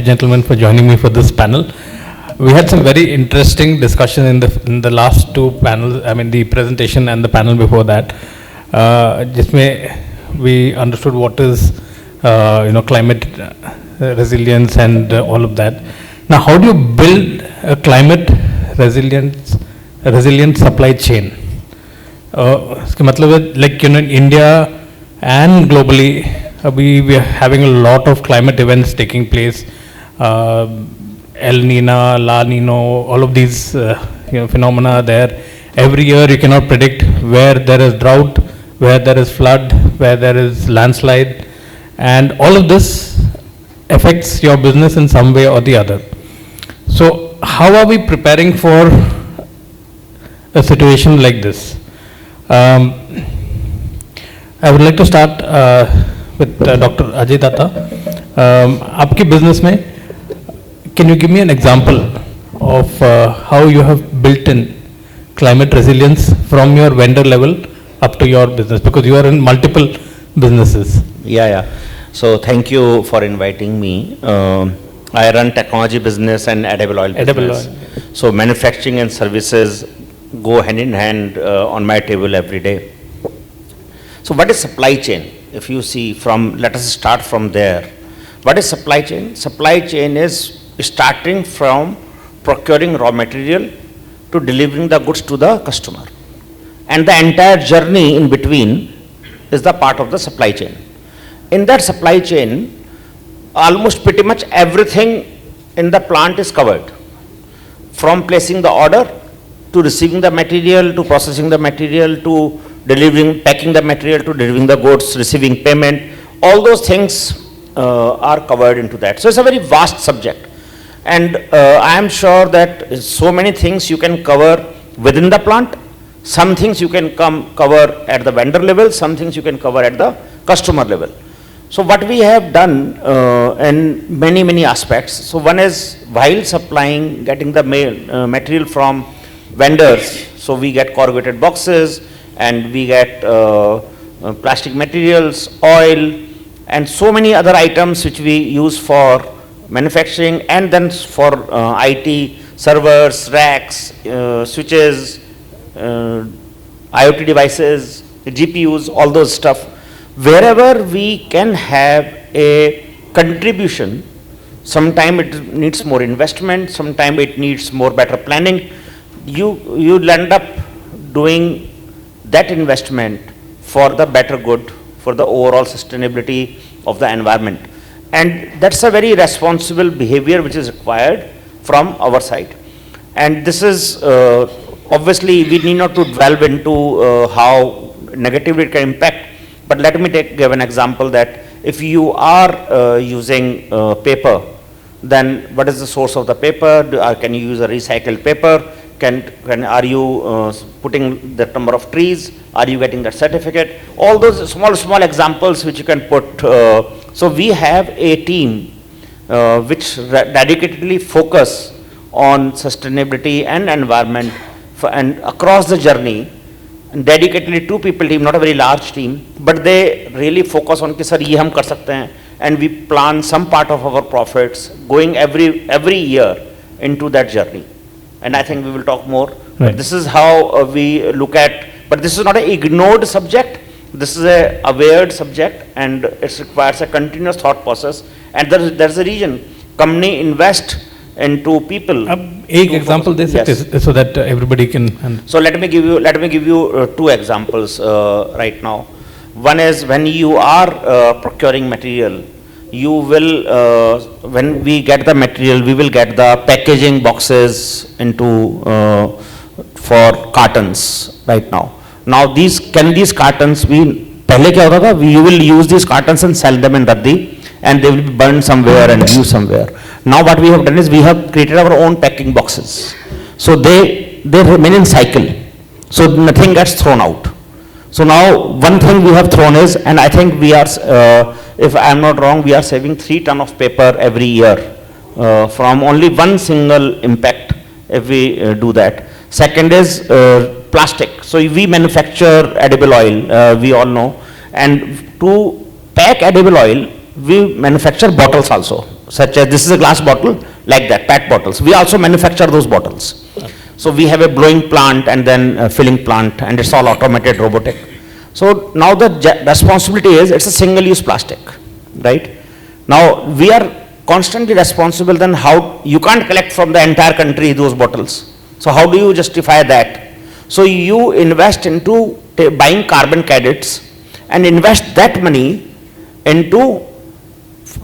gentlemen, for joining me for this panel. We had some very interesting discussion in the last two panels. I mean, the presentation and the panel before that. Jisme we understood what is climate resilience and all of that. Now, how do you build a climate resilient supply chain? इसका मतलब है, like in India and globally, we are having a lot of climate events taking place. El Nino, La Nino, all of these phenomena are there. Every year you cannot predict where there is drought, where there is flood, where there is landslide, and all of this affects your business in some way or the other. So how are we preparing for a situation like this? I would like to start with Dr. Ajay Datta. आपके business में, can you give me an example of how you have built in climate resilience from your vendor level up to your business, because you are in multiple businesses? Yeah. So thank you for inviting me. I run technology business and edible oil business. So manufacturing and services go hand in hand on my table every day. So what is supply chain? If you see from, let us start from there. What is supply chain? Supply chain is starting from procuring raw material to delivering the goods to the customer. And the entire journey in between is the part of the supply chain. In that supply chain, almost pretty much everything in the plant is covered. From placing the order, to receiving the material, to processing the material, to delivering, packing the material, to delivering the goods, receiving payment, all those things are covered into that. So it's a very vast subject. And I am sure that so many things you can cover within the plant, some things you can cover at the vendor level, some things you can cover at the customer level. So what we have done in many aspects, so one is while supplying, getting the material from vendors, so we get corrugated boxes and we get plastic materials, oil, and so many other items which we use for manufacturing, and then for IT, servers, racks, switches, IoT devices, GPUs, all those stuff. Wherever we can have a contribution, sometime it needs more investment, sometime it needs more better planning, you'll end up doing that investment for the better good, for the overall sustainability of the environment. And that's a very responsible behavior which is required from our side. And this is, obviously we need not to delve into how negatively it can impact, but let me give an example that if you are using paper, then what is the source of the paper? Can you use a recycled paper? Are you putting the number of trees? Are you getting that certificate? All those small examples which you can put. So we have a team which dedicatedly focus on sustainability and environment and across the journey. And dedicatedly 2 people team, not a very large team, but they really focus on कि sir ये हम कर सकते हैं, and we plan some part of our profits going every year into that journey. And I think we will talk more. Right. But this is how we look at, but this is not an ignored subject. This is a aware subject, and it requires a continuous thought process. And there's a reason company invest into people. एक example दे सकते so that everybody can. So let me give you 2 examples right now. One is when you are procuring material, you will when we get the material, we will get the packaging boxes into for cartons right now. Now these cartons पहले क्या होता था? You will use these cartons and sell them in Raddi, and they will be burned somewhere and used somewhere. Now what we have done is we have created our own packing boxes. So they remain in cycle. So nothing gets thrown out. So now one thing we have thrown is, and I think we are, if I am not wrong, we are saving 3 tons of paper every year from only one single impact if we do that. Second is plastic. So we manufacture edible oil, we all know, and to pack edible oil, we manufacture bottles also. such as this is a glass bottle, like that, PET bottles. We also manufacture those bottles. So we have a blowing plant and then a filling plant, and it's all automated, robotic. So now the responsibility is, it's a single-use plastic, right? Now we are constantly responsible. Then how, you can't collect from the entire country those bottles. So how do you justify that? So you invest into buying carbon credits and invest that money into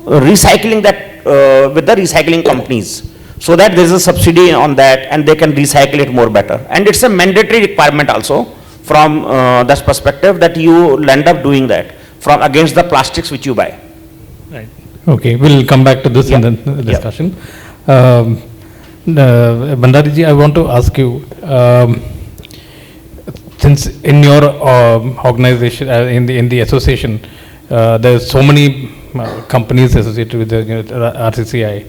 recycling that with the recycling companies, so that there is a subsidy on that and they can recycle it more better. And it's a mandatory requirement also from that perspective, that you will end up doing that from against the plastics which you buy. Right. Okay, we'll come back to this in the discussion. Bhandari ji, I want to ask you, since in your organization, in the association, there are so many companies associated with the RCCI.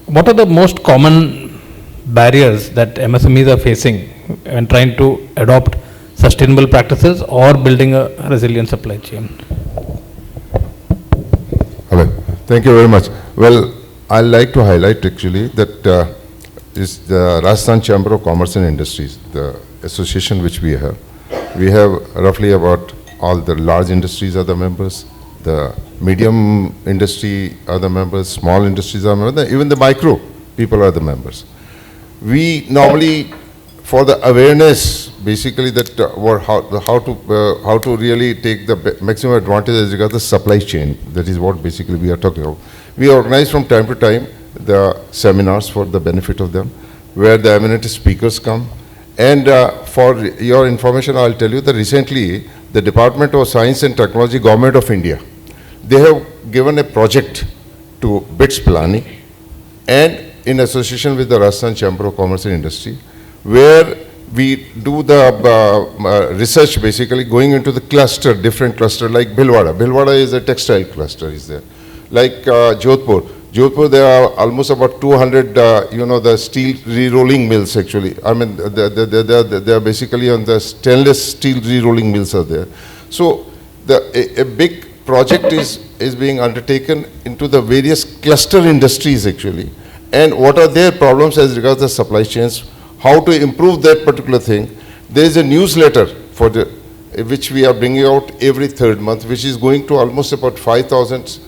What are the most common barriers that MSMEs are facing when trying to adopt sustainable practices or building a resilient supply chain? Hello. Thank you very much. Well, I'd like to highlight actually that is the Rajasthan Chamber of Commerce and Industries, the association which we have. We have roughly about all the large industries are the members, the medium industry are the members, small industries are members, even the micro people are the members. We normally, for the awareness, basically that how to really take the maximum advantage as regards the supply chain. That is what basically we are talking about. We organize from time to time the seminars for the benefit of them, where the eminent speakers come. And for your information, I'll tell you that recently the Department of Science and Technology, Government of India, they have given a project to BITS Pilani and in association with the Rajasthan Chamber of Commerce and Industry, where we do the research basically going into the cluster, different cluster like Bhilwara. Bhilwara is a textile cluster is there. Like Jodhpur. Jodhpur, there are almost about 200, the steel re-rolling mills actually. I mean, they are basically on the stainless steel re-rolling mills are there. So a big project is being undertaken into the various cluster industries actually. And what are their problems as regards the supply chains, how to improve that particular thing. There is a newsletter for which we are bringing out every third month, which is going to almost about 5,000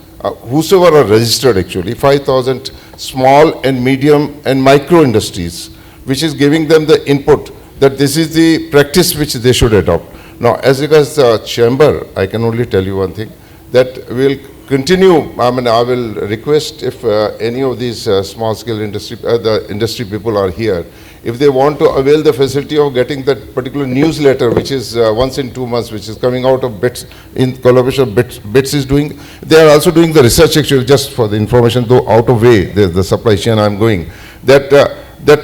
whosoever are registered actually, 5,000 small and medium and micro industries, which is giving them the input that this is the practice which they should adopt. Now, as regards the chamber, I can only tell you one thing, that we'll continue. I mean, I will request if any of these small scale industry, the industry people are here, if they want to avail the facility of getting that particular newsletter, which is once in 2 months, which is coming out of BITS, in collaboration BITS is doing, they are also doing the research actually, just for the information, though out of way, the supply chain I'm going, that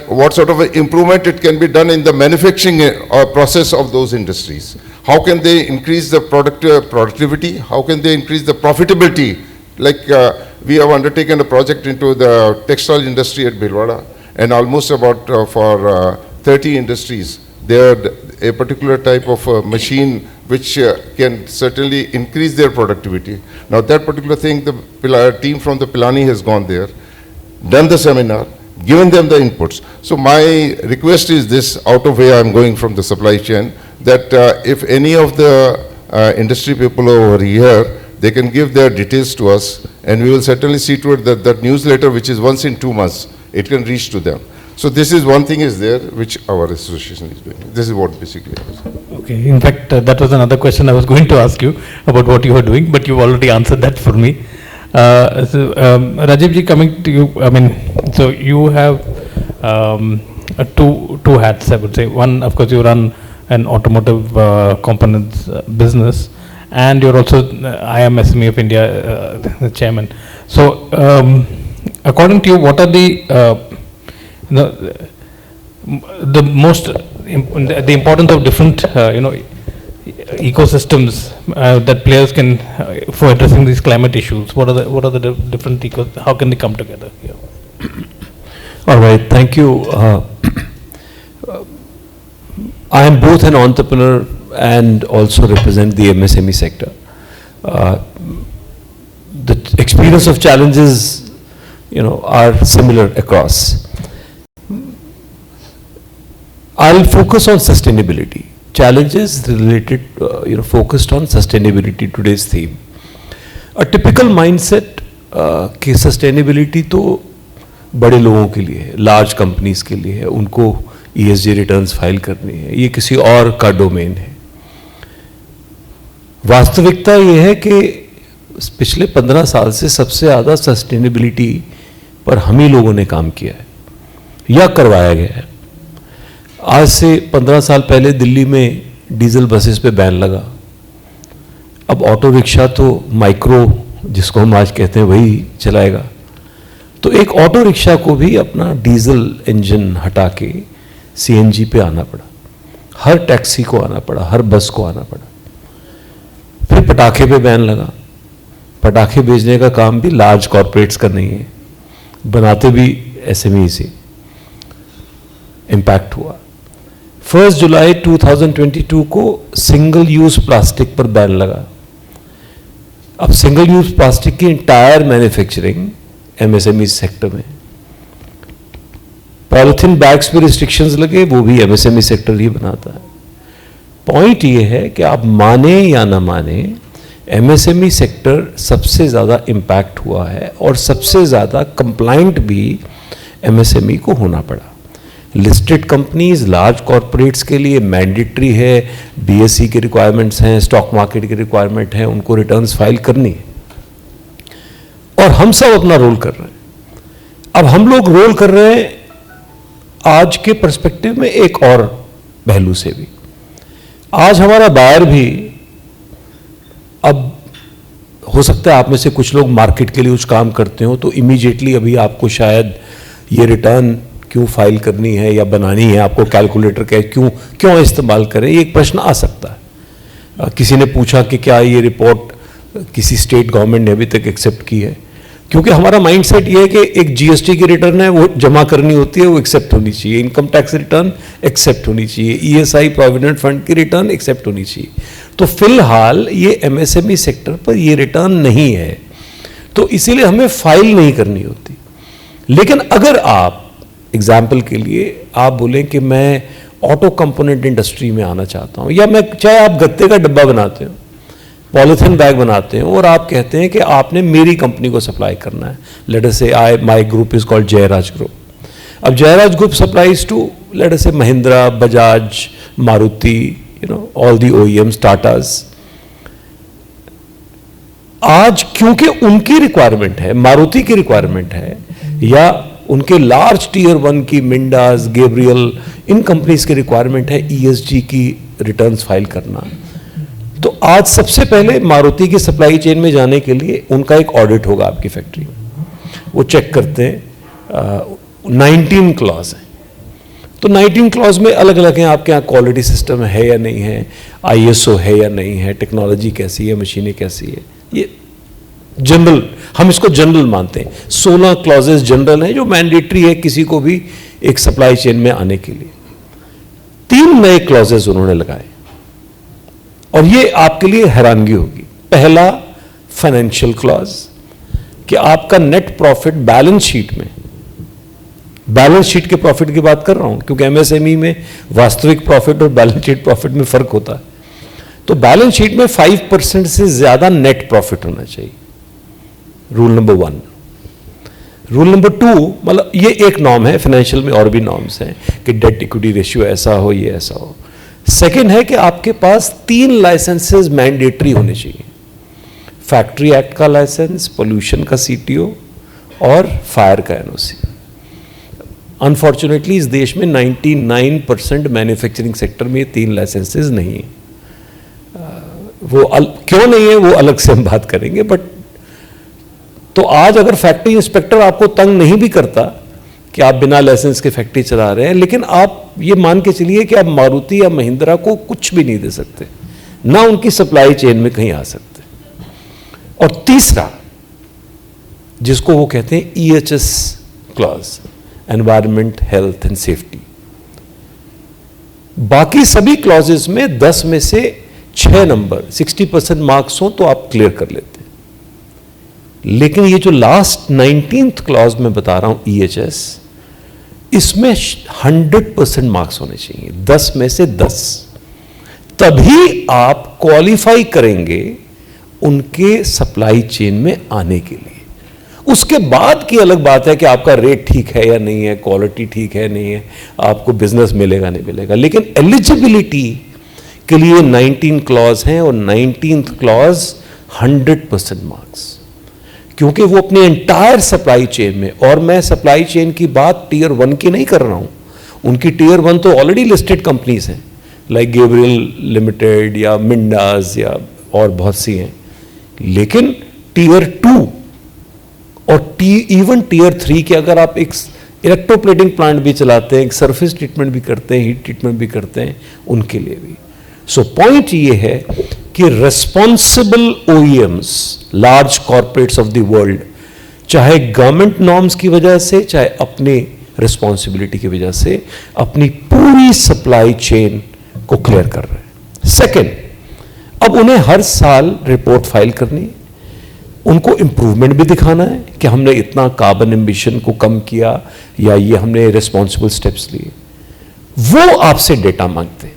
what sort of improvement it can be done in the manufacturing process of those industries. How can they increase the productivity? How can they increase the profitability? Like we have undertaken a project into the textile industry at Bhilwara, and almost about for 30 industries, there a particular type of machine which can certainly increase their productivity. Now that particular thing, the team from the Pilani has gone there, done the seminar, given them the inputs. So my request is this, out of way I'm going from the supply chain, that if any of the industry people over here, they can give their details to us, and we will certainly see to it that that newsletter, which is once in 2 months, it can reach to them. So this is one thing is there, which our association is doing. This is what basically it is. Okay, in fact, that was another question I was going to ask you about what you were doing, but you've already answered that for me. Rajiv ji, coming to you, I mean, so you have two hats, I would say. One, of course, you run an automotive components business, and you're also IMSME of India, the chairman. So, according to you, what are the most the importance of different ecosystems that players can for addressing these climate issues? What are the different how can they come together? Yeah. All right, thank you. I am both an entrepreneur and also represent the MSME sector. the experience of challenges, are similar across. I'll focus on sustainability. Challenges related, focused on sustainability, today's theme. A typical mindset कि sustainability तो बड़े लोगों के लिए है, large companies के लिए है, उनको ESG returns फाइल करनी है, ये किसी और का डोमेन है. वास्तविकता ये है कि पिछले 15 साल से सबसे ज़्यादा सस्टेनेबिलिटी पर हम ही लोगों ने काम किया है या करवाया गया है. आज से 15 साल पहले दिल्ली में डीजल बसेस पे बैन लगा. अब ऑटो रिक्शा तो माइक्रो, जिसको हम आज कहते हैं, वही चलाएगा. तो एक ऑटो रिक्शा को भी अपना डीजल इंजन हटा के सीएनजी पे आना पड़ा, हर टैक्सी को आना पड़ा, हर बस को आना पड़ा. फिर पटाखे पे बैन लगा. पटाखे बेचने का काम भी लार्ज कॉरपोरेट्स का नहीं है, बनाते भी एसएमई से. इम्पैक्ट हुआ. 1 जुलाई 2022 को सिंगल यूज प्लास्टिक पर बैन लगा. अब सिंगल यूज प्लास्टिक की इंटायर मैन्युफैक्चरिंग एमएसएमई सेक्टर में. पॉलिथीन बैग्स पे रिस्ट्रिक्शंस लगे, वो भी एमएसएमई सेक्टर ही बनाता है. पॉइंट ये है कि आप माने या ना माने, एमएसएमई सेक्टर सबसे ज़्यादा इम्पैक्ट हुआ है और सबसे ज़्यादा कंप्लाइंट भी एमएसएमई को होना पड़ा. लिस्टेड कंपनीज, लार्ज कॉरपोरेट्स के लिए मैंडेटरी है, बीएसई के रिक्वायरमेंट्स हैं, स्टॉक मार्केट के रिक्वायरमेंट हैं, उनको रिटर्न्स फाइल करनी है. और हम सब अपना रोल कर रहे हैं. अब हम लोग रोल कर रहे हैं आज के पर्सपेक्टिव में एक और पहलू से भी. आज हमारा बायर भी, अब हो सकता है आप में से कुछ लोग मार्केट के लिए कुछ काम करते हो, तो इमीडिएटली अभी आपको शायद ये रिटर्न क्यों फाइल करनी है या बनानी है, आपको कैलकुलेटर का क्यों इस्तेमाल करें, ये एक प्रश्न आ सकता है. किसी ने पूछा कि क्या ये रिपोर्ट किसी स्टेट गवर्नमेंट ने अभी तक एक्सेप्ट की है. क्योंकि हमारा माइंडसेट ये है कि एक जीएसटी की रिटर्न है, वो जमा करनी होती है, वो एक्सेप्ट होनी चाहिए. इनकम टैक्स रिटर्न एक्सेप्ट होनी चाहिए. ईएसआई प्रोविडेंट फंड की रिटर्न एक्सेप्ट होनी चाहिए. तो फिलहाल ये एमएसएमई सेक्टर पर ये रिटर्न नहीं है, तो इसीलिए हमें फाइल नहीं करनी होती. लेकिन अगर आप एग्जाम्पल के लिए आप बोलें कि मैं ऑटो कंपोनेंट इंडस्ट्री में आना चाहता हूं, या मैं, चाहे आप गत्ते का डब्बा बनाते हो, पॉलिथीन बैग बनाते हो, और आप कहते हैं कि आपने मेरी कंपनी को सप्लाई करना है. Let us say my group is called Jairaj group. अब Jairaj group supplies to, let us say, Mahindra, Bajaj, Maruti, all the OEMs, Tatas. आज क्योंकि उनकी रिक्वायरमेंट है, मारुति की रिक्वायरमेंट है, या उनके लार्ज टीयर 1 की मिंडास, गैब्रियल, इन कंपनीज की रिक्वायरमेंट है ईएसजी की रिटर्न्स फाइल करना. तो आज सबसे पहले मारुति की सप्लाई चेन में जाने के लिए उनका एक ऑडिट होगा आपकी फैक्ट्री. वो चेक करते हैं, 19 क्लॉज हैं. तो 19 क्लॉज में अलग अलग हैं. आपके यहाँ क्वालिटी सिस्टम है या नहीं है, आईएसओ है या नहीं है, टेक्नोलॉजी कैसी है, मशीनें कैसी है. ये जनरल, हम इसको जनरल मानते हैं. 16 क्लॉजेस जनरल हैं जो मैंडेटरी है किसी को भी एक सप्लाई चेन में आने के लिए. 3 नए क्लॉजेस उन्होंने लगाए, और ये आपके लिए हैरानगी होगी. पहला, फाइनेंशियल क्लॉज, कि आपका नेट प्रॉफिट बैलेंस शीट में, बैलेंस शीट के प्रॉफिट की बात कर रहा हूं, क्योंकि एमएसएमई में वास्तविक प्रॉफिट और बैलेंस शीट प्रॉफिट में फर्क होता है. तो बैलेंस शीट में 5% से ज्यादा नेट प्रॉफिट होना चाहिए. Rule number 1. रूल नंबर 2, मतलब ये एक नॉर्म है, फाइनेंशियल में और भी नॉर्म्स हैं कि डेट इक्विटी रेशियो ऐसा हो, ये ऐसा हो. सेकेंड है कि आपके पास 3 लाइसेंसेस मैंडेटरी होने चाहिए. फैक्ट्री एक्ट का लाइसेंस, पोल्यूशन का सीटीओ और फायर का एनओसी. अनफॉर्चुनेटली इस देश में 99% मैन्युफैक्चरिंग सेक्टर में ये 3 लाइसेंसेस नहीं है. वो क्यों नहीं है वो अलग से हम बात करेंगे. बट तो आज अगर फैक्ट्री इंस्पेक्टर आपको तंग नहीं भी करता कि आप बिना लाइसेंस के फैक्ट्री चला रहे हैं, लेकिन आप ये मान के चलिए कि आप मारुति या महिंद्रा को कुछ भी नहीं दे सकते, ना उनकी सप्लाई चेन में कहीं आ सकते. और तीसरा, जिसको वो कहते हैं EHS clause, environment, health and safety. बाकी सभी क्लॉजेस में 10 में से 6 नंबर, 60% मार्क्स हो तो आप क्लियर कर लेते हैं. लेकिन ये जो लास्ट 19th क्लॉज में बता रहा हूं EHS, इसमें 100% मार्क्स होने चाहिए, 10 में से 10, तभी आप क्वालिफाई करेंगे उनके सप्लाई चेन में आने के लिए। उसके बाद की अलग बात है कि आपका रेट ठीक है या नहीं है, क्वालिटी ठीक है नहीं है, आपको बिजनेस मिलेगा नहीं मिलेगा, लेकिन एलिजिबिलिटी के लिए 19 क्लॉज हैं और 19th क्लॉज 100% मार्क्स, क्योंकि वो अपने एंटायर सप्लाई चेन में, और मैं सप्लाई चेन की बात टीयर 1 की नहीं कर रहा हूं, उनकी टीयर 1 तो ऑलरेडी लिस्टेड कंपनीज हैं, लाइक गैब्रियल लिमिटेड या मिंडास या और बहुत सी हैं, लेकिन टीयर 2 और इवन टीयर 3 के अगर आप एक इलेक्ट्रोप्लेटिंग प्लांट भी चलाते हैं, एक सरफेस ट्रीटमेंट भी करते हैं, हीट ट्रीटमेंट भी करते हैं, उनके लिए भी। सो पॉइंट ये है कि responsible OEMs, large corporates of the world, चाहे गवर्नमेंट नॉर्म्स की वजह से, चाहे अपने रिस्पॉन्सिबिलिटी की वजह से, अपनी पूरी सप्लाई चेन को क्लियर कर रहे हैं। सेकेंड, अब उन्हें हर साल रिपोर्ट फाइल करनी है, उनको इंप्रूवमेंट भी दिखाना है कि हमने इतना कार्बन एमिशन को कम किया या ये हमने रिस्पॉन्सिबल स्टेप्स लिए। वो आपसे डेटा मांगते हैं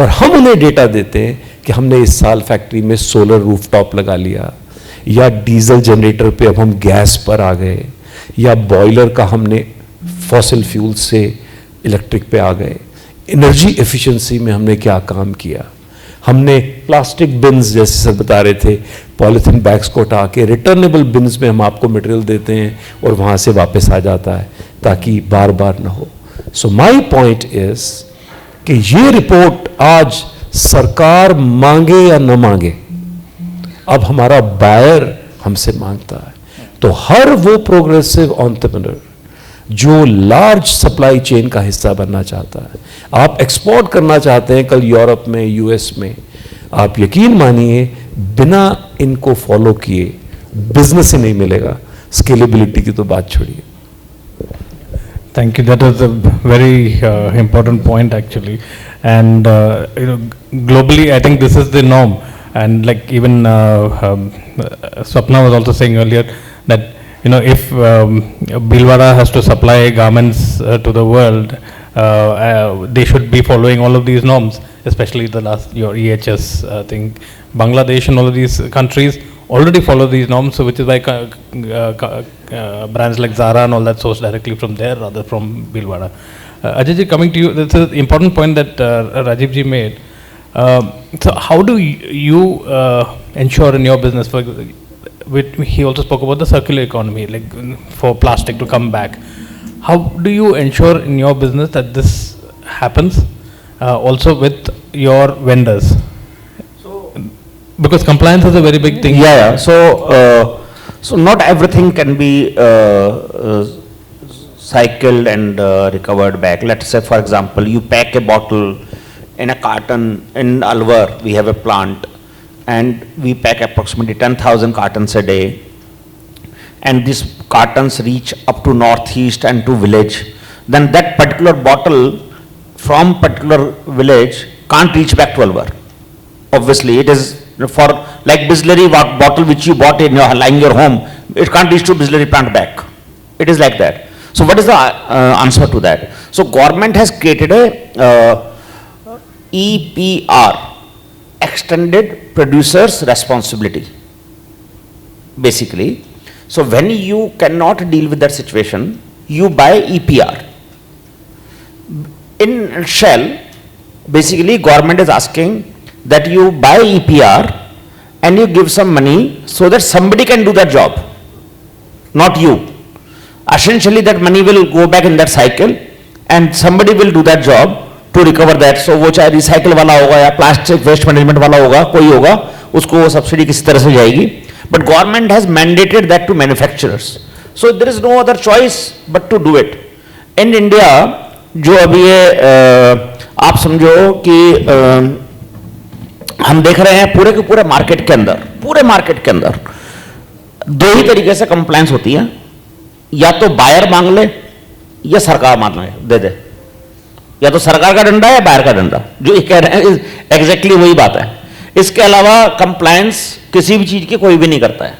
और हम उन्हें डेटा देते हैं कि हमने इस साल फैक्ट्री में सोलर रूफटॉप लगा लिया, या डीजल जनरेटर पे अब हम गैस पर आ गए, या बॉयलर का हमने फॉसिल फ्यूल से इलेक्ट्रिक पे आ गए, एनर्जी एफिशिएंसी में हमने क्या काम किया, हमने प्लास्टिक बिन्स जैसे सर बता रहे थे, पॉलिथीन बैग्स को हटा के रिटर्नेबल बिन्स में हम आपको मटेरियल देते हैं और वहाँ से वापस आ जाता है ताकि बार बार ना हो। सो माय पॉइंट इज कि ये रिपोर्ट आज सरकार मांगे या न मांगे, अब हमारा बायर हमसे मांगता है। तो हर वो प्रोग्रेसिव एंटरप्रेन्योर जो लार्ज सप्लाई चेन का हिस्सा बनना चाहता है, आप एक्सपोर्ट करना चाहते हैं कल यूरोप में, US में, आप यकीन मानिए बिना इनको फॉलो किए बिजनेस ही नहीं मिलेगा, स्केलेबिलिटी की तो बात छोड़िए। Thank you. That is a very important point actually, and globally, I think this is the norm. And like even Swapna was also saying earlier that if Bhilwara has to supply garments to the world, they should be following all of these norms, especially your EHS thing. Bangladesh and all of these countries already follow these norms, so which is why brands like Zara and all that source directly from there rather from Bhilwara. Ajay ji, coming to you, that's an important point that Rajiv ji made. So how do you ensure in your business, he also spoke about the circular economy, like for plastic to come back. How do you ensure in your business that this happens also with your vendors? Because compliance is a very big thing. Yeah. So not everything can be cycled and recovered back. Let's say, for example, you pack a bottle in a carton in Alwar. We have a plant, and we pack approximately 10,000 cartons a day. And these cartons reach up to northeast and to village. Then that particular bottle from particular village can't reach back to Alwar. Obviously, it is for like Bisleri bottle which you bought in your home, it can't reach to Bisleri plant back. It is like that. So what is the answer to that? So government has created a EPR, Extended Producer's Responsibility, basically. So when you cannot deal with that situation, you buy EPR. In shell, basically government is asking that you buy EPR and you give some money so that somebody can do that job, not you. Essentially that money will go back in that cycle and somebody will do that job to recover that. So वो चाहे recycle वाला होगा या plastic waste management वाला होगा, कोई होगा, उसको subsidy किसी तरह से जाएगी. But government has mandated that to manufacturers. So there is no other choice but to do it. In India, जो अभी ये आप समझो कि हम देख रहे हैं पूरे के पूरे मार्केट के अंदर दो ही तरीके से कंप्लायंस होती है, या तो बायर मांग ले या सरकार मांग ले दे दे, या तो सरकार का डंडा या बायर का डंडा, जो ये कह रहे हैं एग्जैक्टली वही बात है। इसके अलावा कंप्लायंस किसी भी चीज की कोई भी नहीं करता है।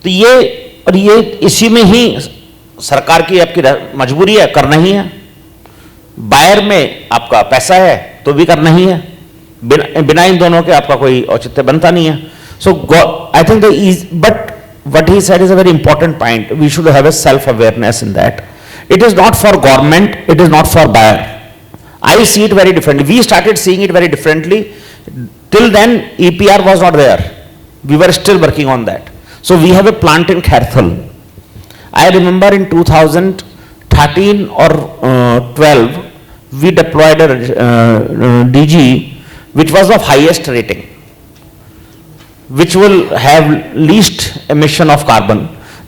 तो ये इसी में ही सरकार की आपकी मजबूरी है, करना ही है। बायर में आपका पैसा है तो भी करना ही है, बिना इन दोनों के आपका कोई औचित्य बनता नहीं है। So I think but what he said is a very important point. We should have a self-awareness in that. It is not for government, it is not for buyer. I see it very differently. We started seeing it very differently. Till then, EPR was not there. We were still working on that. So we have a plant in Kharthal. I remember in 2013 or 12, we deployed a DG which was of highest rating, which will have least emission of carbon.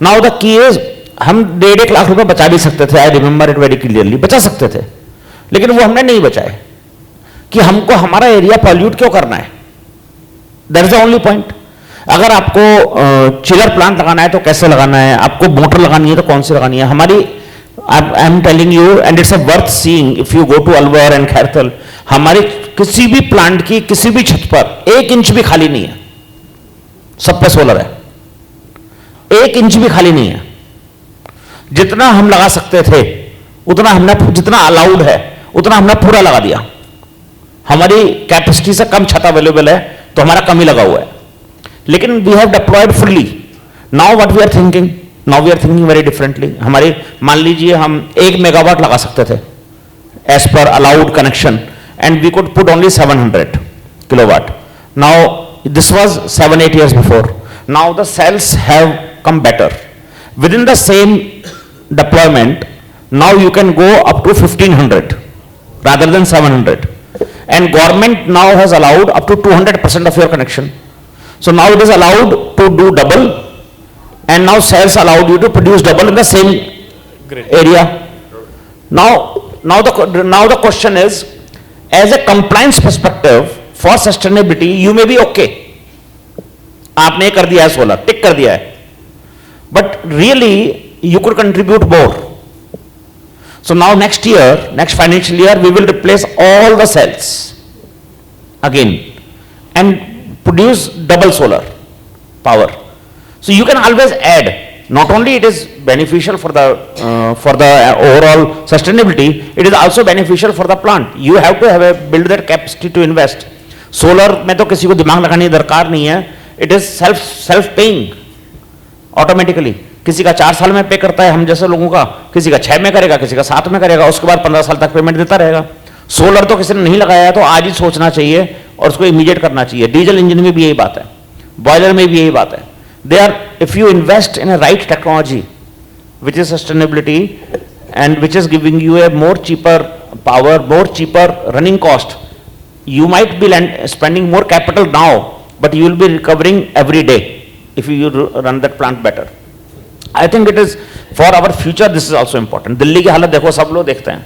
Now the key is, हम 1.5 लाख रुपए बचा भी सकते थे, I remember it very clearly, बचा सकते थे, लेकिन वो हमने नहीं बचाए कि हमको हमारा एरिया पॉल्यूट क्यों करना है। That is the only point. अगर आपको चिलर प्लांट लगाना है तो कैसे लगाना है, आपको मोटर लगानी है तो कौन सी लगानी है। हमारी I am telling you and it's a worth seeing if you go to Alwar and Khairthal, हमारी किसी भी प्लांट की किसी भी छत पर 1 इंच भी खाली नहीं है, सब पे सोलर है, 1 इंच भी खाली नहीं है। जितना हम लगा सकते थे उतना हमने, जितना अलाउड है उतना हमने पूरा लगा दिया। हमारी कैपेसिटी से कम छत अवेलेबल है तो हमारा कम ही लगा हुआ है, लेकिन we have deployed fully. Now what we are thinking, now we are thinking very differently. हमारी, मान लीजिए हम 1 मेगावाट लगा सकते थे as per allowed connection, and we could put only 700 kilowatt. Now this was 7-8 years before. Now the cells have come better. Within the same deployment, now you can go up to 1500 rather than 700. And government now has allowed up to 200% of your connection. So now it is allowed to do double, and now cells allowed you to produce double in the same area. Now the question is, as a compliance perspective, for sustainability, you may be okay. आपने कर दिया है solar, टिक कर दिया है, but really you could contribute more. So now next year, next financial year, we will replace all the cells again and produce double solar power. So you can always add. Not only it is beneficial for the overall sustainability, it is also beneficial for the plant. You have to have build that capacity to invest. Solar में तो किसी को दिमाग लगाने की दरकार नहीं है, it is self paying automatically. किसी का 4 साल में पे करता है हम जैसे लोगों का, किसी का 6 में करेगा, किसी का 7 में करेगा, उसके बाद 15 साल तक पेमेंट देता रहेगा। सोलर तो किसी ने नहीं लगाया है तो आज ही सोचना चाहिए और उसको इमीडिएट करना चाहिए। डीजल इंजन में भी यही बात है, बॉयलर में भी यही बात है। They are, if you invest in a right technology which is sustainability and which is giving you a more cheaper power, more cheaper running cost, you might be spending more capital now, but you will be recovering every day if you run that plant better. I think it is for our future, this is also important. Delhi की हालत देखो, सब लोग देखते हैं।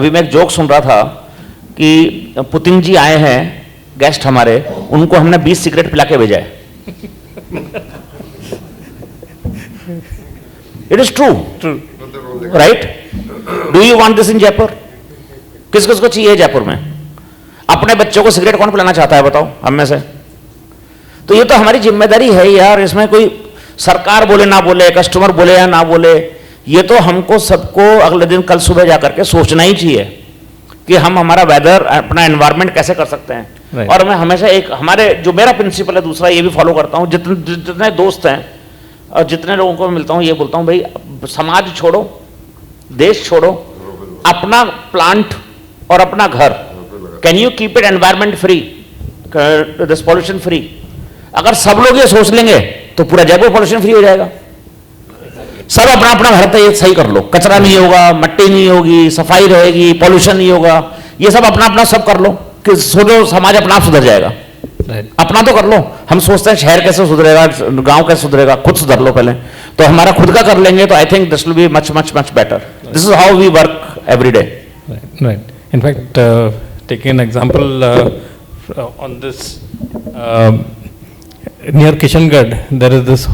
अभी मैं एक जोक सुन रहा था कि पुतिन जी आए हैं गेस्ट हमारे, उनको हमने 20 सिगरेट पिला के भेजा है। It is true, right? Do you want this in Jaipur? किस किस को चाहिए जयपुर में? अपने बच्चों को सिगरेट कौन पिलाना चाहता है बताओ हम में से? तो ये तो हमारी जिम्मेदारी है यार, इसमें कोई सरकार बोले ना बोले, कस्टमर बोले या ना बोले, ये तो हमको सबको अगले दिन कल सुबह जाकर के सोचना ही चाहिए कि हम हमारा वेदर, अपना एनवायरनमेंट कैसे कर सकते हैं। Right. और मैं हमेशा एक, हमारे जो मेरा प्रिंसिपल है दूसरा, ये भी फॉलो करता हूँ। जितने दोस्त हैं और जितने लोगों को मैं मिलता हूँ, ये बोलता हूँ, भाई समाज छोड़ो, देश छोड़ो, अपना प्लांट और अपना घर, can you keep it environment free, this pollution free. अगर सब लोग ये सोच लेंगे तो पूरा जयपुर पॉल्यूशन फ्री हो जाएगा। सब अपना अपना घर पे ये सही कर लो, कचरा नहीं होगा, मट्टी नहीं होगी, सफाई रहेगी, पॉल्यूशन नहीं होगा, ये सब अपना अपना सब कर लो कि सोचो समाज अपना आप सुधर जाएगा। अपना तो कर लो। हम सोचते हैं शहर कैसे सुधरेगा, गांव कैसे सुधरेगा, खुद सुधर लो पहले। तो हमारा खुद का कर लेंगे तो I think this will be much much much better. This is how we work every day. Right. In fact, taking an example on this, near Kishangarh, there is this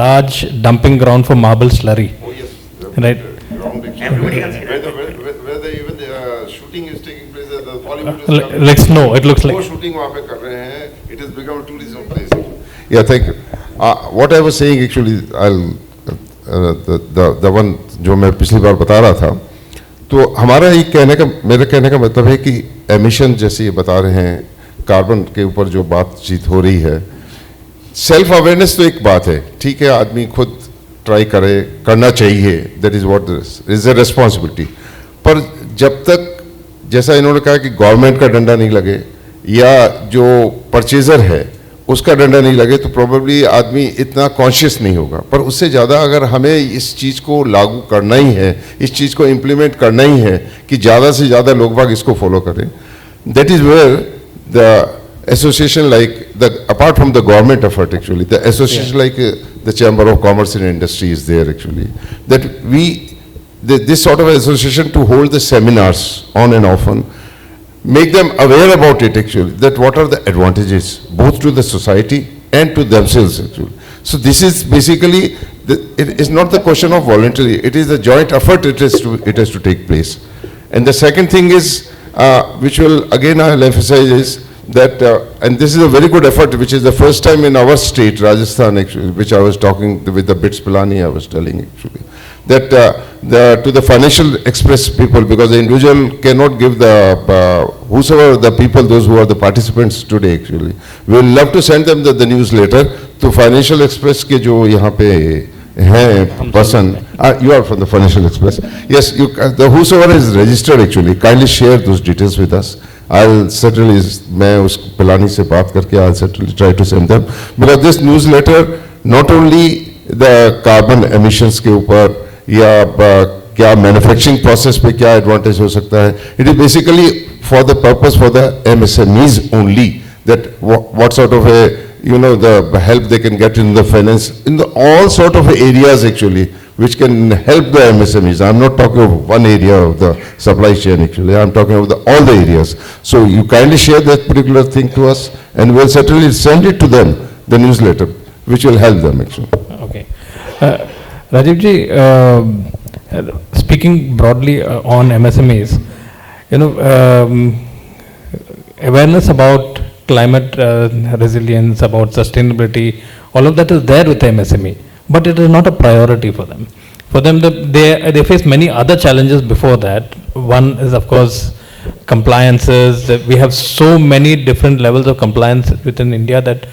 large dumping ground for marble slurry. Oh yes. Right. Everybody can see that. Where even the shooting is taking place, the Bollywood is Like snow, it looks like. shooting वहाँ पे कर रहे हैं. It has become a tourism place. Yeah, thank you. what I was saying actually, the one जो मैं पिछली बार बता रहा था, तो हमारा ये मेरे कहने का मतलब है कि एमिशन जैसे ये बता रहे हैं, कार्बन के ऊपर जो बातचीत हो रही है, सेल्फ अवेयरनेस तो एक बात है, ठीक है, आदमी खुद ट्राई करे, करना चाहिए, that is what is a responsibility. पर जब तक जैसा इन्होंने कहा कि गवर्नमेंट का डंडा नहीं लगे या जो परचेजर है उसका डंडा नहीं लगे, तो प्रोबेबली आदमी इतना कॉन्शियस नहीं होगा। पर उससे ज़्यादा अगर हमें इस चीज़ को लागू करना ही है, इस चीज़ को इम्प्लीमेंट करना ही है कि ज़्यादा से ज़्यादा लोग बाग इसको फॉलो करें, that is where the association like apart from the government effort actually, the association like the Chamber of Commerce and Industry is there actually, that this sort of association to hold the seminars on and often, make them aware about it actually, that what are the advantages both to the society and to themselves actually. So this is basically, it is not the question of voluntary, it is a joint effort, it has to take place. And the second thing is, which will again I'll emphasize is, that and this is a very good effort, which is the first time in our state, Rajasthan actually, which I was talking with the BITS Pilani, I was telling actually, that to the Financial Express people, because the individual cannot give the whosoever the people, those who are the participants today actually, we will love to send them the newsletter to Financial Express के जो यहाँ पे हैं person, you are from the Financial Express, yes, the whosoever is registered actually, kindly share those details with us. I'll certainly, मैं उस पिलानी से बात करके I'll certainly try to send them, because this newsletter not only the carbon emissions के ऊपर या क्या manufacturing process पे क्या advantage हो सकता है, it is basically for the purpose for the MSMEs only, that what sort of a, you know, the help they can get in the finance, in the all sort of areas actually, which can help the MSMEs. I'm not talking of one area of the supply chain actually, I'm talking of all the areas. So you kindly share that particular thing to us, and we'll certainly send it to them, the newsletter, which will help them actually. Okay. Rajiv ji, speaking broadly on MSMEs, you know, awareness about climate resilience, about sustainability, all of that is there with the MSME, but it is not a priority for them. For them, they face many other challenges before that. One is, of course, compliances. We have so many different levels of compliance within India that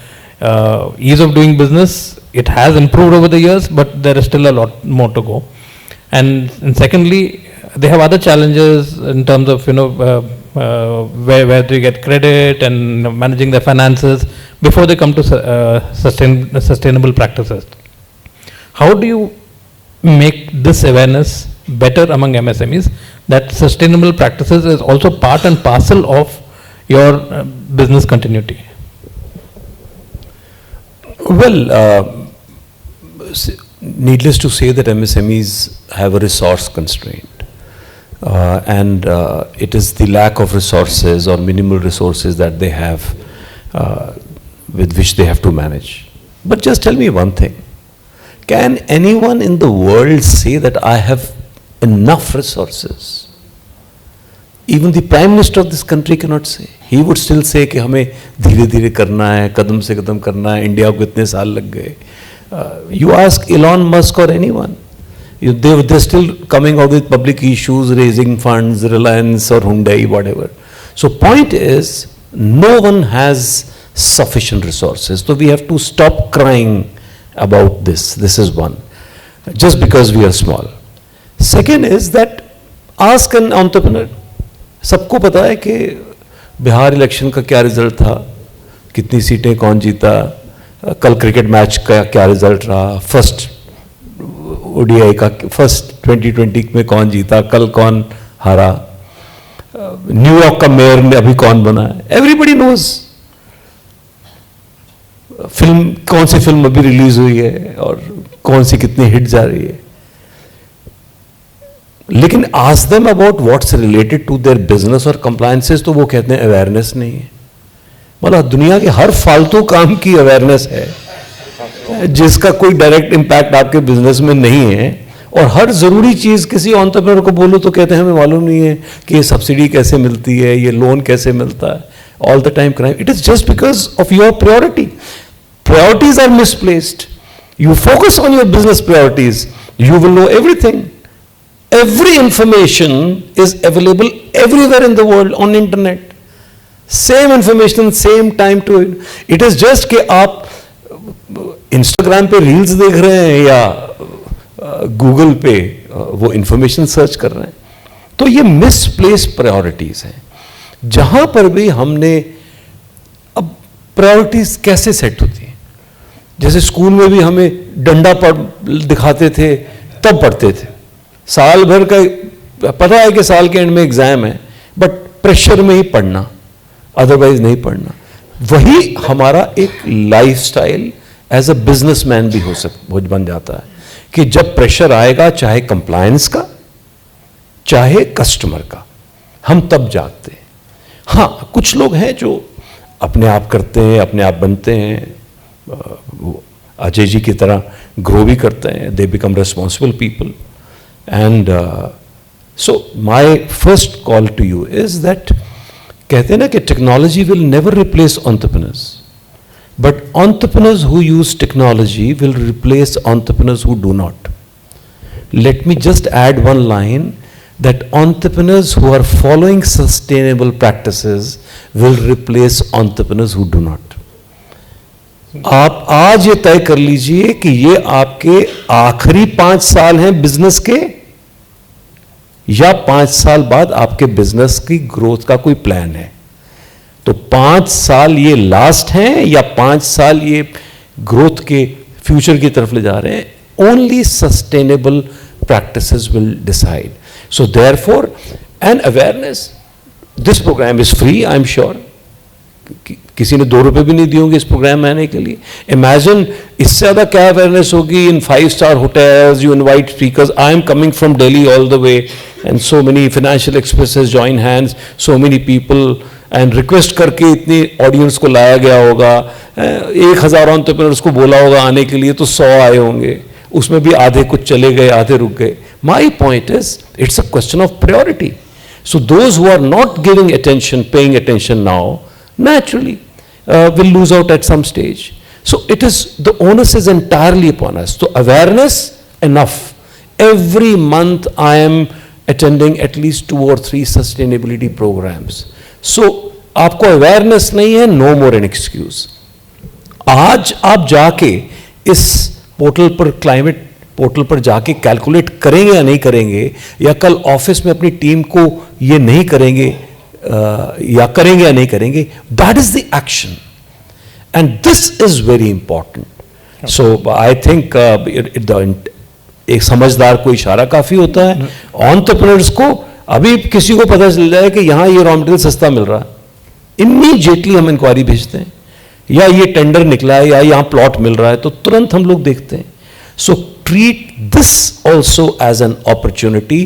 ease of doing business, it has improved over the years, but there is still a lot more to go. And secondly, they have other challenges in terms of, you know, where to get credit and managing their finances before they come to sustainable practices. How do you make this awareness better among MSMEs, that sustainable practices is also part and parcel of your business continuity? Well, needless to say that MSMEs have a resource constraint. And it is the lack of resources or minimal resources that they have with which they have to manage. But just tell me one thing. Can anyone in the world say that I have enough resources? Even the Prime Minister of this country cannot say. He would still say कि हमें धीरे धीरे करना है, कदम से कदम करना है, India को इतने साल लग गए. You ask Elon Musk or anyone. They're still coming out with public issues, raising funds, Reliance or Hyundai, whatever. So point is, no one has sufficient resources. So we have to stop crying about this. This is one. Just because we are small. Second is that ask an entrepreneur. सबको पता है कि Bihar election का क्या result था, कितनी सीटें कौन जीता, कल क्रिकेट मैच का क्या रिजल्ट रहा, फर्स्ट ओडीआई का फर्स्ट 2020 में कौन जीता, कल कौन हारा, न्यूयॉर्क का मेयर में अभी कौन बना है, एवरीबडी नोज. फिल्म कौन सी फिल्म अभी रिलीज हुई है और कौन सी कितनी हिट जा रही है. लेकिन ask them about what's related to their business और कंप्लायंसेस, तो वो कहते हैं अवेयरनेस नहीं है. मतलब दुनिया के हर फालतू काम की अवेयरनेस है जिसका कोई डायरेक्ट इंपैक्ट आपके बिजनेस में नहीं है, और हर जरूरी चीज किसी एंटरप्रेन्योर को बोलो तो कहते हैं हमें मालूम नहीं है कि ये सब्सिडी कैसे मिलती है, ये लोन कैसे मिलता है. All the time crime. It is just because of your priority. priorities are misplaced. You focus on your business priorities, you will know everything. Every information is available everywhere in the world on internet. Same information, same time to it. It is just कि आप Instagram पे reels देख रहे हैं या Google पे वो information search कर रहे हैं. तो ये मिसप्लेस प्रायोरिटीज हैं. जहां पर भी हमने, अब प्रायोरिटीज कैसे सेट होती हैं? जैसे स्कूल में भी हमें डंडा दिखाते थे, तब पढ़ते थे. साल भर का पता है कि साल के एंड में एग्जाम है, बट प्रेशर में ही पढ़ना, अदरवाइज नहीं पढ़ना. वही हमारा एक लाइफस्टाइल एज अ बिजनेसमैन भी बन जाता है कि जब प्रेशर आएगा, चाहे कंप्लायंस का चाहे कस्टमर का, हम तब जागते हैं. हाँ, कुछ लोग हैं जो अपने आप करते हैं, अपने आप बनते हैं, अजय जी की तरह ग्रो भी करते हैं. They become responsible people. And so my first call to you is that, कहते हैं ना कि technology will never replace entrepreneurs, but entrepreneurs who use technology will replace entrepreneurs who do not. Let me just add one line that entrepreneurs who are following sustainable practices will replace entrepreneurs who do not. आप आज ये तय कर लीजिए कि ये आपके आखिरी 5 साल हैं बिजनेस के, या 5 साल बाद आपके बिजनेस की ग्रोथ का कोई प्लान है. तो 5 साल ये लास्ट हैं या 5 साल ये ग्रोथ के फ्यूचर की तरफ ले जा रहे हैं. Only sustainable practices will decide. So therefore, an awareness. This program is free, I'm sure. किसी ने 2 रुपए भी नहीं दिए होंगे इस प्रोग्राम में आने के लिए. Imagine इससे ज़्यादा क्या अवेयरनेस होगी. In 5-star hotels, you invite speakers. I am coming from Delhi all the way, and so many financial expresses join hands, so many people, and request करके इतनी ऑडियंस को लाया गया होगा. 1000 एंटरप्रेन्योर्स को बोला होगा आने के लिए, तो 100 आए होंगे. उसमें भी आधे कुछ चले गए, आधे रुक गए. My point is, it's a question of priority. So those who are not giving attention, paying attention now, naturally will lose out at some stage. So it is, the onus is entirely upon us. So awareness, enough. Every month I am attending at least 2 or 3 sustainability programs. So आपको awareness नहीं है, no more an excuse. आज आप जाके इस portal पर, climate portal पर जाके कैलकुलेट करेंगे या नहीं करेंगे, या कल ऑफिस में अपनी टीम को ये नहीं करेंगे या करेंगे या नहीं करेंगे, that is the action, and this is very important. So I think एक समझदार को इशारा काफी होता है. एंटरप्रेन्योर्स को अभी किसी को पता चल जाए कि यहां ये रॉ मटेरियल सस्ता मिल रहा है, इमीडिएटली हम इंक्वायरी भेजते हैं, या ये टेंडर निकला है, या यहां प्लॉट मिल रहा है, तो तुरंत हम लोग देखते हैं. सो treat this also as an opportunity,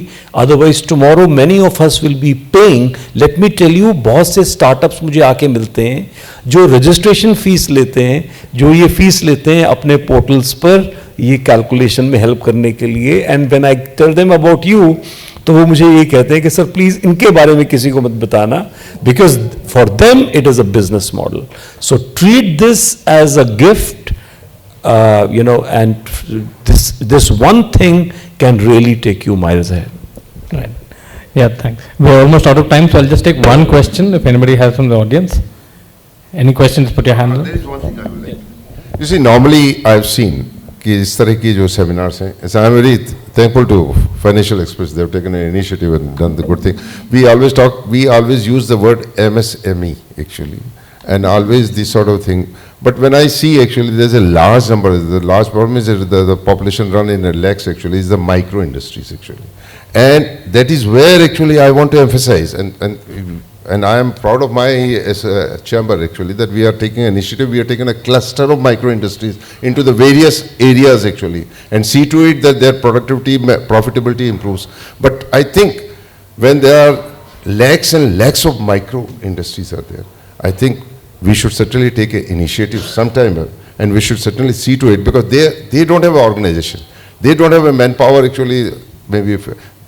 otherwise tomorrow many of us will be paying. Let me tell you, बहुत से startups मुझे आके मिलते हैं जो registration fees लेते हैं, जो ये fees लेते हैं अपने portals पर ये calculation में help करने के लिए, and when I tell them about you, तो वो मुझे ये कहते हैं कि सर प्लीज इनके बारे में किसी को मत बताना, because for them it is a business model. So treat this as a gift. And this one thing can really take you miles ahead. Right. Yeah, thanks. We're almost out of time, so I'll just take one question if anybody has from the audience. Any questions, put your hand up. There is one thing I would like. You see, normally I've seen कि इस तरह की जो seminars हैं, so I'm very thankful to Financial Express. They've taken an initiative and done the good thing. We always use the word MSME actually, and always this sort of thing. But when I see actually there's a large number, the large problem is that the population run in lakhs actually is the micro industries actually. And that is where actually I want to emphasize, and I am proud of my chamber actually that we are taking an initiative, we are taking a cluster of micro industries into the various areas actually, and see to it that their productivity, profitability improves. But I think when there are lakhs and lakhs of micro industries are there, I think we should certainly take an initiative sometime, and we should certainly see to it, because they don't have an organization, they don't have a manpower actually. Maybe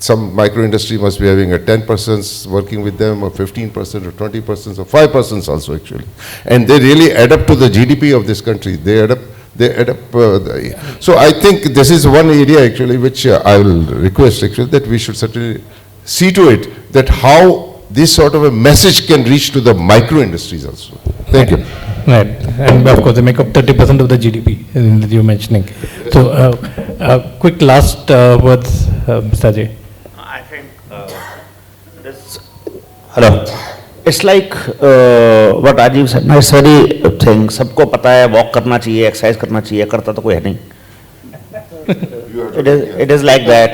some micro industry must be having a 10% working with them, or 15%, or 20%, or 5% also actually. And they really add up to the GDP of this country. They add up. So I think this is one area actually which I will request actually that we should certainly see to it that how this sort of a message can reach to the micro industries also. Thank you. Right, and of course, they make up 30% of the GDP that you're mentioning. So, quick last words, Mr. Ajay. I think this. Hello. It's like what Rajiv said. It's very thing. सबको पता है walk करना चाहिए, exercise करना चाहिए, करता तो कोई है नहीं. It is like that.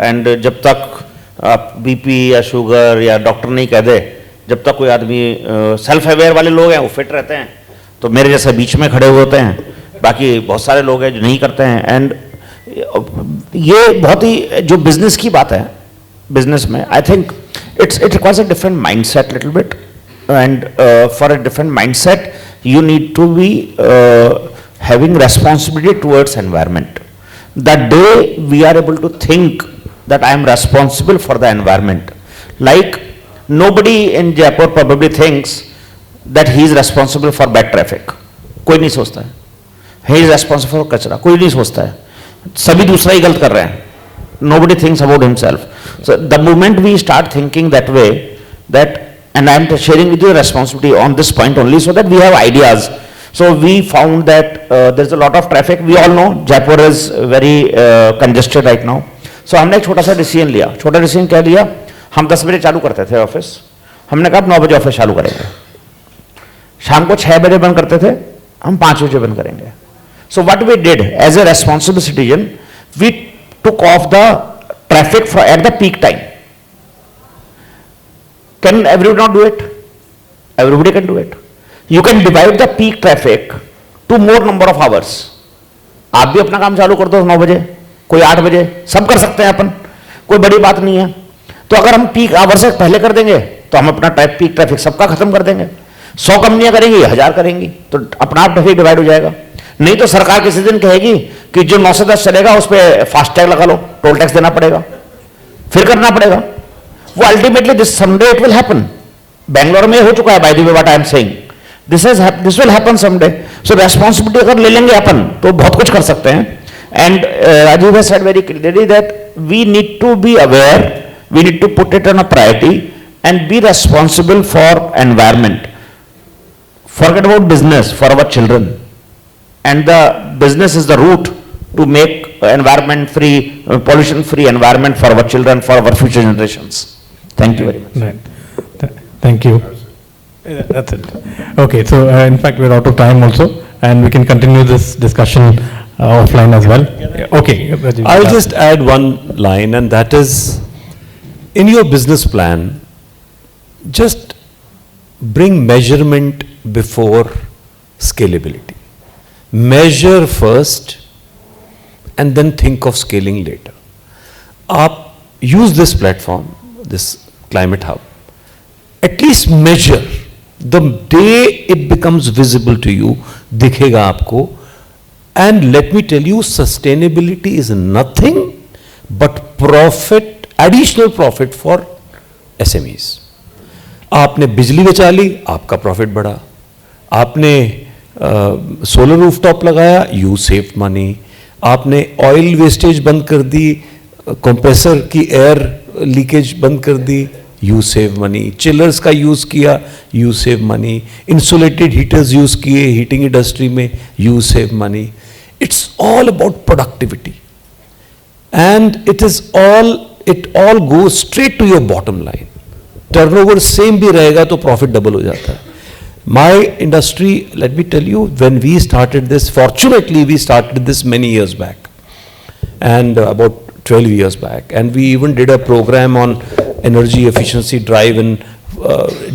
And जब तक आप BP या शुगर या डॉक्टर नहीं कह दे, जब तक कोई आदमी सेल्फ अवेयर वाले लोग हैं वो फिट रहते हैं, तो मेरे जैसे बीच में खड़े हुए होते हैं. बाकी बहुत सारे लोग हैं जो नहीं करते हैं. एंड ये बहुत ही जो बिजनेस की बात है, बिजनेस में I think it requires a different mindset little bit, and for a different mindset you need to be having responsibility towards environment. That day we are able to think that I am responsible for the environment. Like nobody in Jaipur probably thinks that he is responsible for bad traffic. कोई नहीं सोचता है. He is responsible for कचरा. कोई नहीं सोचता है. सभी दूसरा ही गलत कर रहे हैं. Nobody thinks about himself. So the moment we start thinking that way, that, and I am sharing with you the responsibility on this point only so that we have ideas. So we found that there is a lot of traffic. We all know Jaipur is very congested right now. So हमने एक छोटा सा decision लिया. छोटा decision क्या लिया? हम 10 बजे चालू करते थे ऑफिस. हमने कहा 9 बजे ऑफिस चालू करेंगे. शाम को 6 बजे बंद करते थे, हम 5 बजे बंद करेंगे. So what we did as a responsible citizen, we took off the traffic at the peak time. Can everyone not do it? Everybody can do it. You can divide the peak traffic to more number of hours. आप भी अपना काम चालू कर दो 9 बजे, कोई 8 बजे, सब कर सकते हैं अपन, कोई बड़ी बात नहीं है. तो अगर हम पीक आवर से पहले कर देंगे तो हम अपना पीक ट्रैफिक सबका खत्म कर देंगे. 100 कंपनियां करेंगी, 1000 करेंगी, तो अपना आप ट्रैफिक डिवाइड हो जाएगा. नहीं तो सरकार किसी दिन कहेगी कि जो 9 से 10 चलेगा उस पर फास्टैग लगा लो, टोल टैक्स देना पड़ेगा, फिर करना पड़ेगा. वो ultimately this someday it will happen. Bangalore में हो चुका है, by the way what I am saying, this will happen someday. So responsibility अगर ले लेंगे अपन तो बहुत कुछ कर सकते हैं. And Rajiv has said very clearly that we need to be aware, we need to put it on a priority and be responsible for environment. Forget about business for our children, and the business is the route to make environment free, pollution free environment for our children, for our future generations. Thank you very much. Right. Thank you. That's it. Okay, so in fact we're out of time also, and we can continue this discussion offline as well. Okay. Rajiv. I'll just add one line, and that is, in your business plan, just bring measurement before scalability. Measure first and then think of scaling later. Use this platform, this Climate Hub. At least measure. The day it becomes visible to you, dikhega aapko. And let me tell you, sustainability is nothing but profit, additional profit for SMEs. आपने बिजली बचा ली, आपका profit बढ़ा. आपने solar rooftop लगाया, you save money. आपने oil wastage बंद कर दी, कंप्रेसर की एयर लीकेज बंद कर दी, यू सेव मनी. चिलर्स का यूज़ किया, you save money. Insulated heaters use किए हीटिंग इंडस्ट्री में, you save money. It's all about productivity, and it all goes straight to your bottom line. Turnover same भी रहेगा तो profit double हो जाता है. My industry, let me tell you, when we started this, fortunately we started this many years back, and about 12 years back, and we even did a program on energy efficiency drive in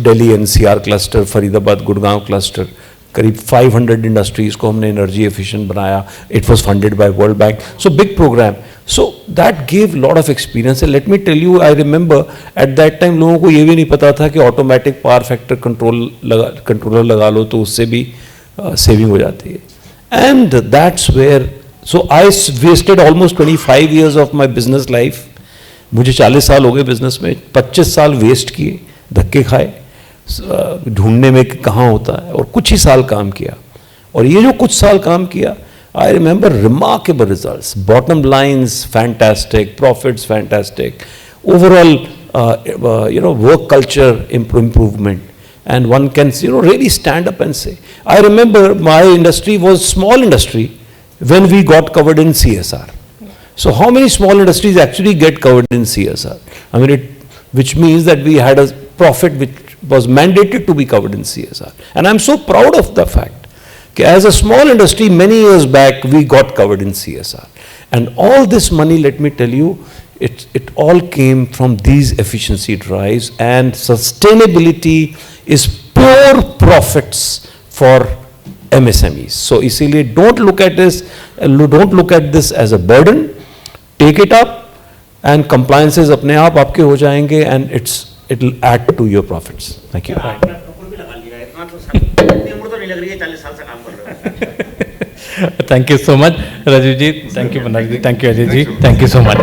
Delhi NCR cluster, Faridabad, Gurgaon cluster. करीब 500 industries को हमने energy efficient बनाया. It was funded by world bank. So big program. So that gave lot of experience. Let me tell you, I remember at that time लोगों को ये भी नहीं पता था कि ऑटोमेटिक पावर फैक्टर कंट्रोलर लगा लो तो उससे भी सेविंग हो जाती है. And that's where, so I wasted almost 25 years of my business life मुझे 40 साल हो गए बिजनेस में, 25 साल वेस्ट किए, धक्के खाए ढूंढने में कि कहाँ होता है, और कुछ ही साल काम किया, और ये जो कुछ साल काम किया, I remember remarkable results. Bottom lines fantastic, profits fantastic, overall work culture improvement, and one can really stand up and say. I remember my industry was small industry when we got covered in CSR. So how many small industries actually get covered in CSR? I mean, which means that we had a profit which was mandated to be covered in CSR, and I'm so proud of the fact. As a small industry, many years back, we got covered in CSR. And all this money, let me tell you, it all came from these efficiency drives, and sustainability is pure profits for MSMEs. So, इसीलिए don't look at this as a burden. Take it up, and compliances अपने आप आपके हो जाएंगे, and it'll add to your profits. Thank you. Thank you so much, Rajiv ji. Thank you, Manoj ji. Thank you, Ajay ji. Thank you so much.